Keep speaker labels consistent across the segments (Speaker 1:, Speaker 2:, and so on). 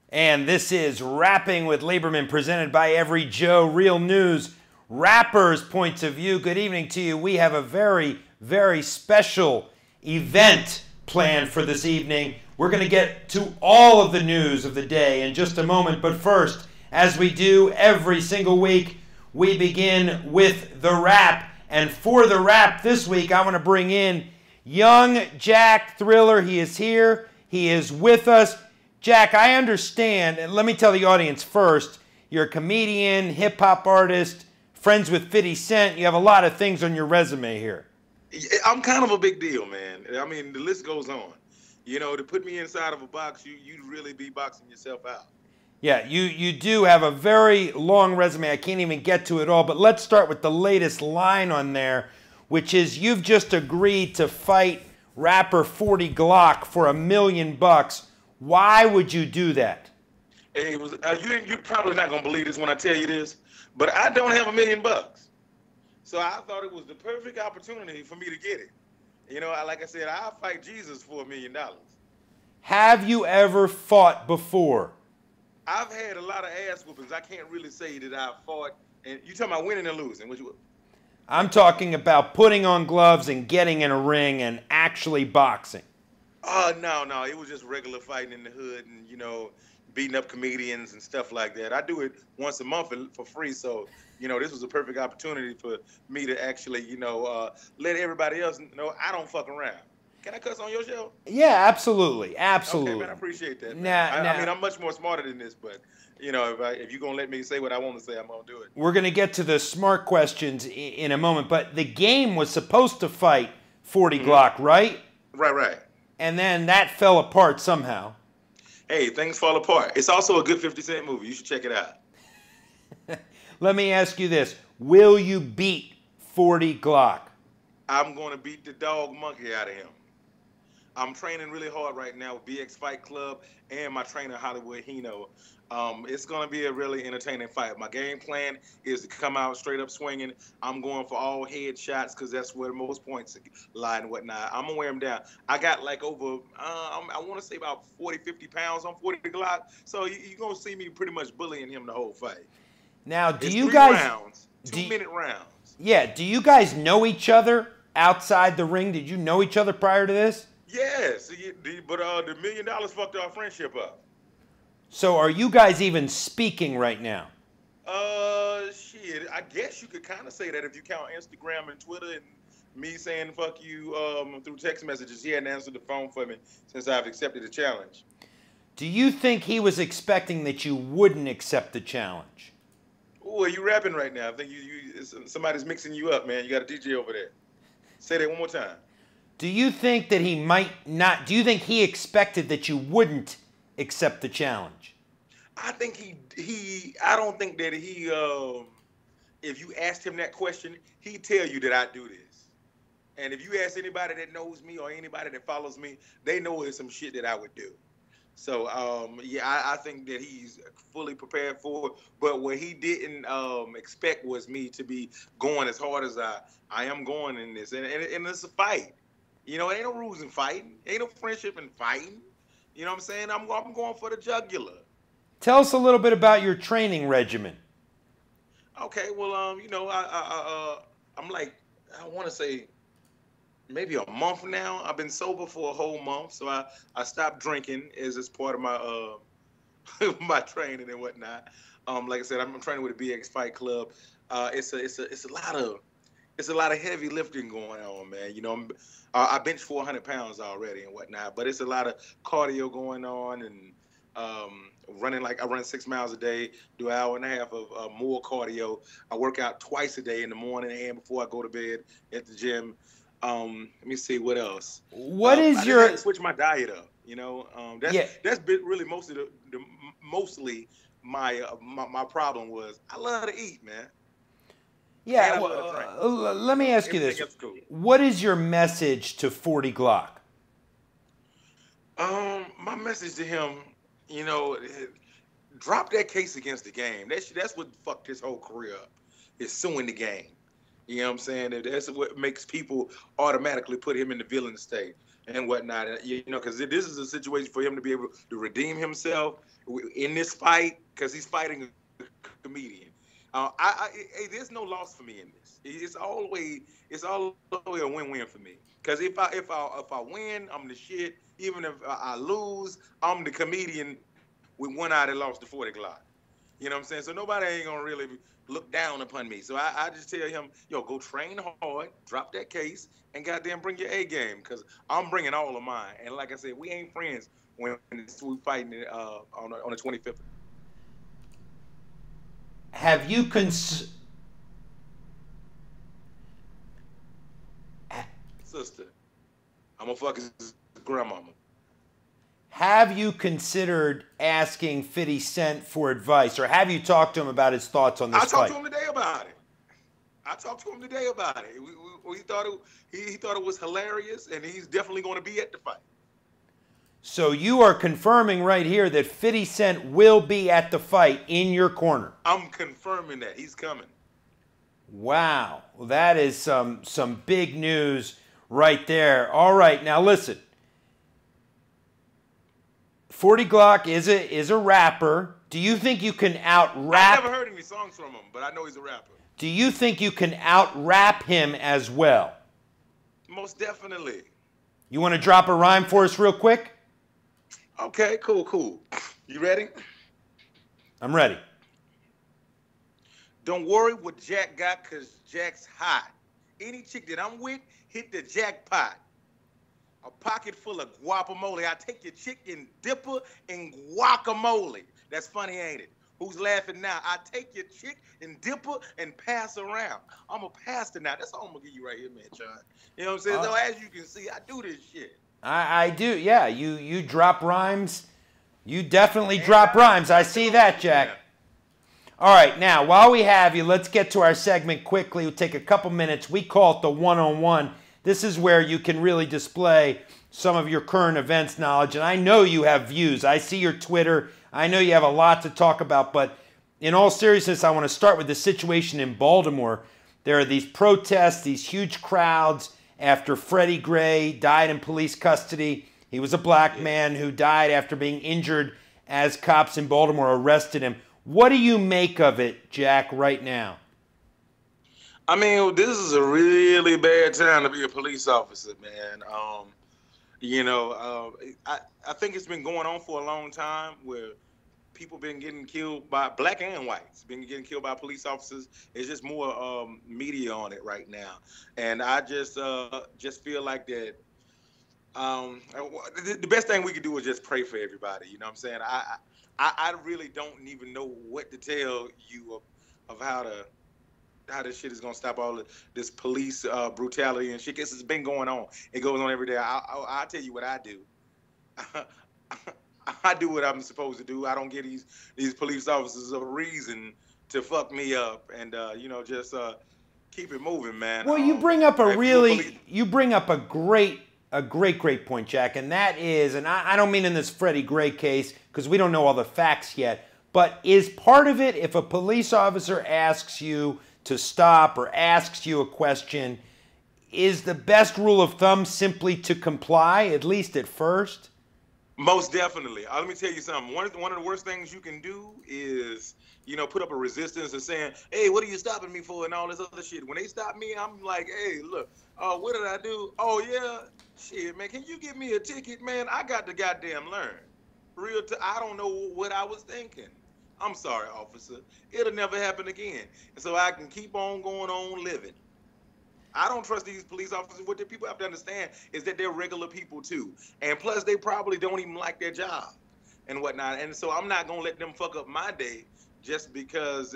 Speaker 1: And this is Rapping with Leiberman, presented by EveryJoe. Real news, rappers' points of view. Good evening to you. We have a very, very special event planned for this evening. We're going to get to all of the news of the day in just a moment. But first, as we do every single week, we begin with the rap. And for the rap this week, I want to bring in young Jack Thriller. He is here. He is with us. Jack, I understand, and let me tell the audience first, you're a comedian, hip-hop artist, friends with 50 Cent. You have a lot of things on your resume here.
Speaker 2: I'm kind of a big deal, man. I mean, the list goes on. You know, to put me inside of a box, you'd really be boxing yourself out.
Speaker 1: Yeah, you do have a very long resume. I can't even get to it all, but let's start with the latest line on there, which is you've just agreed to fight rapper 40 Glocc for $1 million. Why would you do that?
Speaker 2: Hey, it was, you're probably not going to believe this when I tell you this, but I don't have $1 million. So I thought it was the perfect opportunity for me to get it. You know, like I said, I'll fight Jesus for $1 million.
Speaker 1: Have you ever fought before?
Speaker 2: I've had a lot of ass whoopings. I can't really say that I've fought. And you talking about winning and losing?
Speaker 1: I'm talking about putting on gloves and getting in a ring and actually boxing.
Speaker 2: Oh, no. It was just regular fighting in the hood and, you know, beating up comedians and stuff like that. I do it once a month for free. So, you know, this was a perfect opportunity for me to actually, you know, let everybody else know I don't fuck around. Can I cuss on your show?
Speaker 1: Yeah, absolutely. Absolutely.
Speaker 2: Okay, man, I appreciate that. I mean, I'm much more smarter than this, but, you know, if you're going to let me say what I want to say, I'm going to do it.
Speaker 1: We're going to get to the smart questions in a moment, but the game was supposed to fight 40 Glocc, right?
Speaker 2: Right.
Speaker 1: And then that fell apart somehow.
Speaker 2: Hey, things fall apart. It's also a good 50 Cent movie. You should check it out.
Speaker 1: Let me ask you this. Will you beat 40 Glocc?
Speaker 2: I'm going to beat the dog monkey out of him. I'm training really hard right now with BX Fight Club and my trainer, Hollywood Hino. It's going to be a really entertaining fight. My game plan is to come out straight up swinging. I'm going for all head shots because that's where most points lie and whatnot. I'm going to wear him down. I got like over, I want to say about 40, 50 pounds on 40 Glocc. So you're going to see me pretty much bullying him the whole fight.
Speaker 1: Now,
Speaker 2: it's 3 rounds, 2-minute rounds.
Speaker 1: Yeah, do you guys know each other outside the ring? Did you know each other prior to this?
Speaker 2: Yes, but the $1 million fucked our friendship up.
Speaker 1: So are you guys even speaking right now?
Speaker 2: Shit, I guess you could kind of say that if you count Instagram and Twitter and me saying fuck you through text messages. He hadn't answered the phone for me since I've accepted the challenge.
Speaker 1: Do you think he was expecting that you wouldn't accept the challenge?
Speaker 2: Oh, are you rapping right now? I think somebody's mixing you up, man. You got a DJ over there. Say that one more time.
Speaker 1: Do you think that he might not, do you think he expected that you wouldn't accept the challenge?
Speaker 2: I think I don't think that he, if you asked him that question, he'd tell you that I do this. And if you ask anybody that knows me or anybody that follows me, they know there's some shit that I would do. So, yeah, I think that he's fully prepared for it. But what he didn't expect was me to be going as hard as I am going in this. And it's a fight. You know, ain't no rules in fighting. Ain't no friendship in fighting. You know what I'm saying? I'm going for the jugular.
Speaker 1: Tell us a little bit about your training regimen.
Speaker 2: Okay, well, you know, I'm like, I want to say maybe a month now. I've been sober for a whole month, so I stopped drinking as part of my my training and whatnot. Like I said, I'm training with the BX Fight Club. It's a lot of heavy lifting going on, man. You know, I bench 400 pounds already and whatnot, but it's a lot of cardio going on and running. Like I run 6 miles a day, do an hour and a half of more cardio. I work out twice a day in the morning and before I go to bed at the gym. Let me see what else.
Speaker 1: What is
Speaker 2: I
Speaker 1: your
Speaker 2: had to switch my diet up? You know, that's been really mostly my problem was I love to eat, man.
Speaker 1: Yeah, let me ask you this. Cool. What is your message to 40 Glocc?
Speaker 2: My message to him, you know, drop that case against the game. That's what fucked his whole career up, is suing the game. You know what I'm saying? That's what makes people automatically put him in the villain state and whatnot. You know, because this is a situation for him to be able to redeem himself in this fight, because he's fighting a comedian. There's no loss for me in this. It's always a win-win for me. Because if I win, I'm the shit. Even if I lose, I'm the comedian with one eye that lost the 40 Glocc. You know what I'm saying? So nobody ain't gonna really look down upon me. So I just tell him, yo, go train hard, drop that case, and goddamn bring your A game, because I'm bringing all of mine. And like I said, we ain't friends when we fighting on the 25th.
Speaker 1: Have you
Speaker 2: Sister, I'm gonna fuck his grandmama.
Speaker 1: Have you considered asking 50 Cent for advice, or have you talked to him about his thoughts on this fight?
Speaker 2: I talked to him today about it. He thought it was hilarious, and he's definitely going to be at the fight.
Speaker 1: So you are confirming right here that 50 Cent will be at the fight in your corner.
Speaker 2: I'm confirming that he's coming.
Speaker 1: Wow, well, that is some big news right there. All right, now listen. 40 Glocc is a rapper. Do you think you can out-rap?
Speaker 2: I've never heard any songs from him, but I know he's a rapper.
Speaker 1: Do you think you can out-rap him as well?
Speaker 2: Most definitely.
Speaker 1: You want to drop a rhyme for us real quick?
Speaker 2: Okay, cool. You ready?
Speaker 1: I'm ready.
Speaker 2: Don't worry what Jack got, because Jack's hot. Any chick that I'm with, hit the jackpot. A pocket full of guacamole. I take your chick and dip her in guacamole. That's funny, ain't it? Who's laughing now? I take your chick and dip her and pass around. I'm a pastor now. That's all I'm going to give you right here, man, John. You know what I'm saying? So as you can see, I do this shit.
Speaker 1: I do, yeah. You drop rhymes. You definitely drop rhymes. I see that, Jack. All right, now, while we have you, let's get to our segment quickly. We'll take a couple minutes. We call it the one-on-one. This is where you can really display some of your current events knowledge. And I know you have views. I see your Twitter. I know you have a lot to talk about. But in all seriousness, I want to start with the situation in Baltimore. There are these protests, these huge crowds after Freddie Gray died in police custody. He was a black man who died after being injured as cops in Baltimore arrested him. What do you make of it, Jack, right now?
Speaker 2: I mean, this is a really bad time to be a police officer, man. I think it's been going on for a long time, where people been getting killed by black and whites, been getting killed by police officers. It's just more media on it right now, and I just feel like that. The best thing we could do is just pray for everybody. You know what I'm saying? I really don't even know what to tell you of how this shit is gonna stop all this police brutality and shit. Cause it's been going on. It goes on every day. I'll tell you what I do. I do what I'm supposed to do. I don't give these police officers a reason to fuck me up, and just keep it moving, man.
Speaker 1: Well, you bring up a great point, Jack, and that is, and I don't mean in this Freddie Gray case, because we don't know all the facts yet, but is part of it, if a police officer asks you to stop or asks you a question, is the best rule of thumb simply to comply, at least at first?
Speaker 2: Most definitely. Let me tell you something. One of the worst things you can do is, put up a resistance and saying, hey, what are you stopping me for, and all this other shit. When they stop me, I'm like, hey, look, what did I do? Oh, yeah, shit, man, can you give me a ticket, man? I got to goddamn learn. I don't know what I was thinking. I'm sorry, officer. It'll never happen again. And so I can keep on going on living. I don't trust these police officers. What the people have to understand is that they're regular people too. And plus, they probably don't even like their job and whatnot. And so I'm not going to let them fuck up my day just because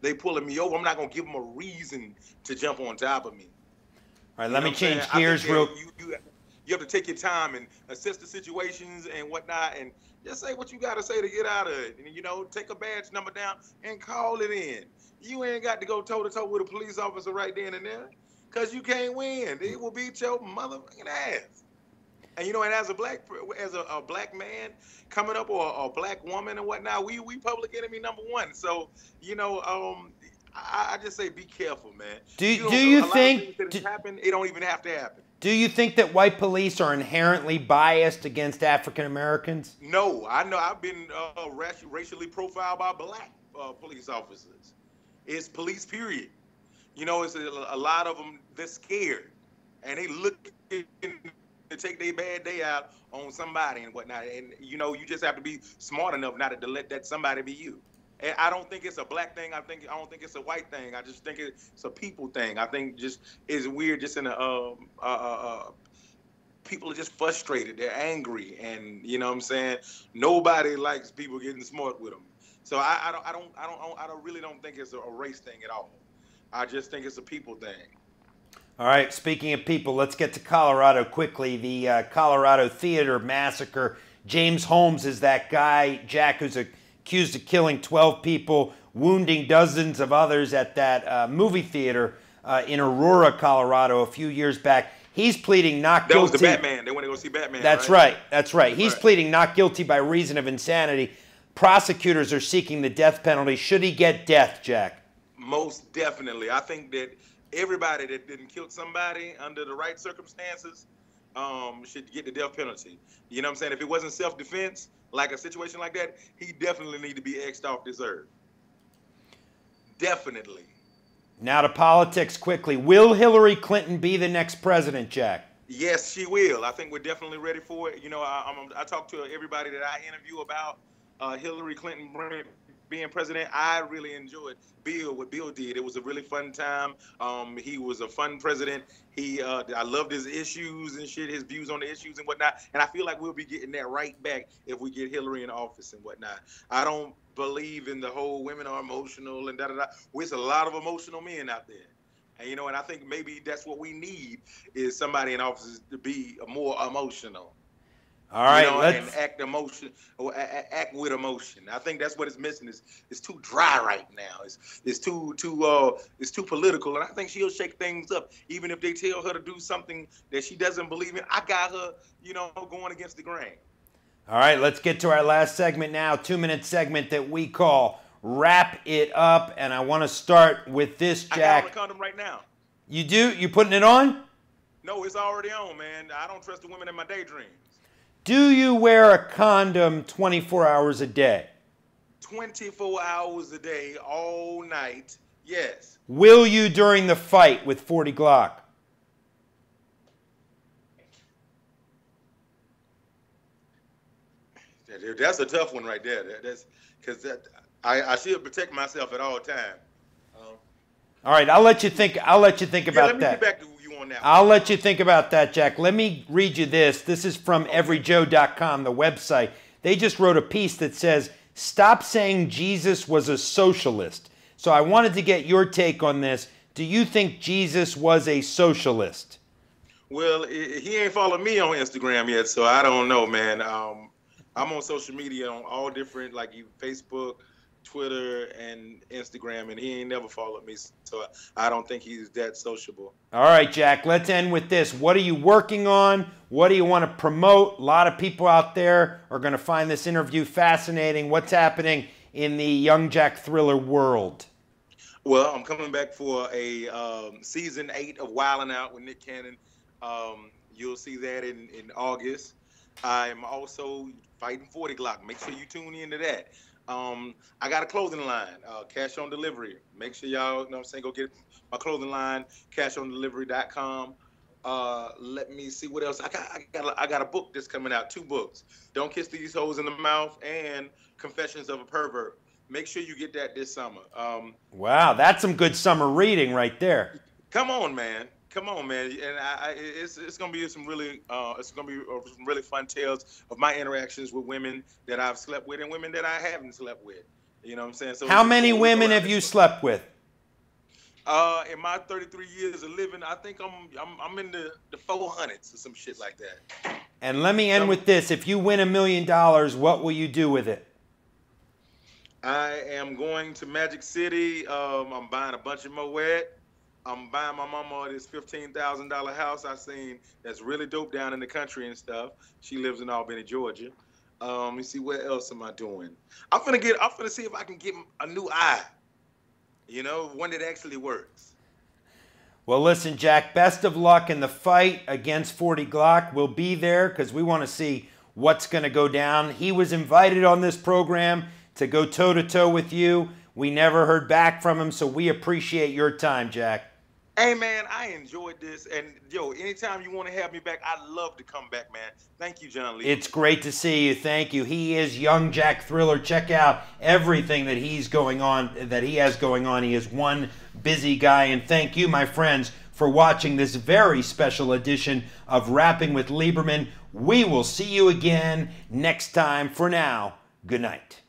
Speaker 2: they pulling me over. I'm not going to give them a reason to jump on top of me.
Speaker 1: All right, let me change gears real quick.
Speaker 2: You have to take your time and assess the situations and whatnot, and just say what you got to say to get out of it. And, take a badge number down and call it in. You ain't got to go toe-to-toe with a police officer right then and there, because you can't win. They will beat your motherfucking ass. And, and as a black man coming up, or a black woman and whatnot, we public enemy number one. So, I just say be careful, man.
Speaker 1: Do
Speaker 2: You
Speaker 1: do
Speaker 2: don't,
Speaker 1: you
Speaker 2: a lot of things
Speaker 1: think
Speaker 2: that happen, it don't even have to happen.
Speaker 1: do you think that white police are inherently biased against African Americans?
Speaker 2: No, I know I've been racially profiled by black police officers. It's police, period. You know, it's a lot of them, they're scared. And they look to take their bad day out on somebody and whatnot. And, you know, you just have to be smart enough not to let that somebody be you. And I don't think it's a black thing. I don't think it's a white thing. I just think it's a people thing. I think just it's weird just in people are just frustrated. They're angry. And, you know what I'm saying? Nobody likes people getting smart with them. So I really don't think it's a race thing at all. I just think it's a people thing.
Speaker 1: All right, speaking of people, let's get to Colorado quickly. The Colorado Theater Massacre. James Holmes is that guy, Jack, who's accused of killing 12 people, wounding dozens of others at that movie theater in Aurora, Colorado a few years back. He's pleading not guilty.
Speaker 2: That was the Batman. They want to go see Batman,
Speaker 1: That's right. That's right. He's pleading not guilty by reason of insanity. Prosecutors are seeking the death penalty. Should he get death, Jack?
Speaker 2: Most definitely. I think that everybody that didn't kill somebody under the right circumstances should get the death penalty. You know what I'm saying? If it wasn't self-defense, like a situation like that, he definitely need to be X'd off deserve. Definitely.
Speaker 1: Now to politics quickly. Will Hillary Clinton be the next president, Jack?
Speaker 2: Yes, she will. I think we're definitely ready for it. You know, I talk to everybody that I interview about Hillary Clinton being president. I really enjoyed what Bill did. It was a really fun time. He was a fun president. I loved his issues and shit, his views on the issues and whatnot. And I feel like we'll be getting that right back if we get Hillary in office and whatnot. I don't believe in the whole women are emotional and da-da-da. There's a lot of emotional men out there. And, you know, and I think maybe that's what we need is somebody in office to be more emotional.
Speaker 1: All right,
Speaker 2: you know, and act with emotion. I think that's what it's missing. It's too dry right now. It's too political, and I think she'll shake things up. Even if they tell her to do something that she doesn't believe in, I got her, you know, going against the grain.
Speaker 1: All right, let's get to our last segment now. 2-minute segment that we call Wrap It Up, and I want to start with this, Jack.
Speaker 2: I got on a condom right now.
Speaker 1: You do? You putting it on?
Speaker 2: No, it's already on, man. I don't trust the women in my daydreams.
Speaker 1: Do you wear a condom 24 hours a day?
Speaker 2: 24 hours a day, all night, yes.
Speaker 1: Will you during the fight with 40 Glocc?
Speaker 2: That's a tough one right there. That's because I should protect myself at all times.
Speaker 1: All right, I'll let you think about
Speaker 2: let me
Speaker 1: that.
Speaker 2: get back to you on that one.
Speaker 1: I'll let you think about that, Jack. Let me read you this. This is from EveryJoe.com, the website. They just wrote a piece that says, "Stop saying Jesus was a socialist." So I wanted to get your take on this. Do you think Jesus was a socialist?
Speaker 2: Well, he ain't followed me on Instagram yet, so I don't know, man. I'm on social media on all different, like Facebook, Twitter, and Instagram, and he ain't never followed me, so I don't think he's that sociable.
Speaker 1: All right, Jack, let's end with this. What are you working on? What do you want to promote? A lot of people out there are going to find this interview fascinating. What's happening in the Young Jack Thriller world?
Speaker 2: Well, I'm coming back for a season 8 of Wildin' Out with Nick Cannon. You'll see that in August. I'm also fighting 40 Glocc. Make sure you tune into that. I got a clothing line, cash on delivery. Make sure y'all, you know what I'm saying, go get my clothing line, cashondelivery.com. Let me see what else. I got a book that's coming out, 2 books. Don't Kiss These Hoes in the Mouth and Confessions of a Pervert. Make sure you get that this summer.
Speaker 1: Wow, that's some good summer reading right there.
Speaker 2: Come on, man. Come on, man, and it's gonna be some really some really fun tales of my interactions with women that I've slept with and women that I haven't slept with. You know what I'm saying? So
Speaker 1: how many women have you slept with?
Speaker 2: In my 33 years of living, I think I'm in the 400s or some shit like that.
Speaker 1: And let me end with this: if you win $1 million, what will you do with it?
Speaker 2: I am going to Magic City. I'm buying a bunch of Moet. I'm buying my mama this $15,000 house I seen that's really dope down in the country and stuff. She lives in Albany, Georgia. Let me see, what else am I doing? I'm finna see if I can get a new eye. one that actually works.
Speaker 1: Well, listen, Jack, best of luck in the fight against 40 Glocc. We'll be there because we want to see what's going to go down. He was invited on this program to go toe-to-toe with you. We never heard back from him, so we appreciate your time, Jack.
Speaker 2: Hey, man, I enjoyed this. And, anytime you want to have me back, I'd love to come back, man. Thank you, Jon Leiberman.
Speaker 1: It's great to see you. Thank you. He is Young Jack Thriller. Check out everything that he has going on. He is one busy guy. And thank you, my friends, for watching this very special edition of Rapping with Leiberman. We will see you again next time. For now, good night.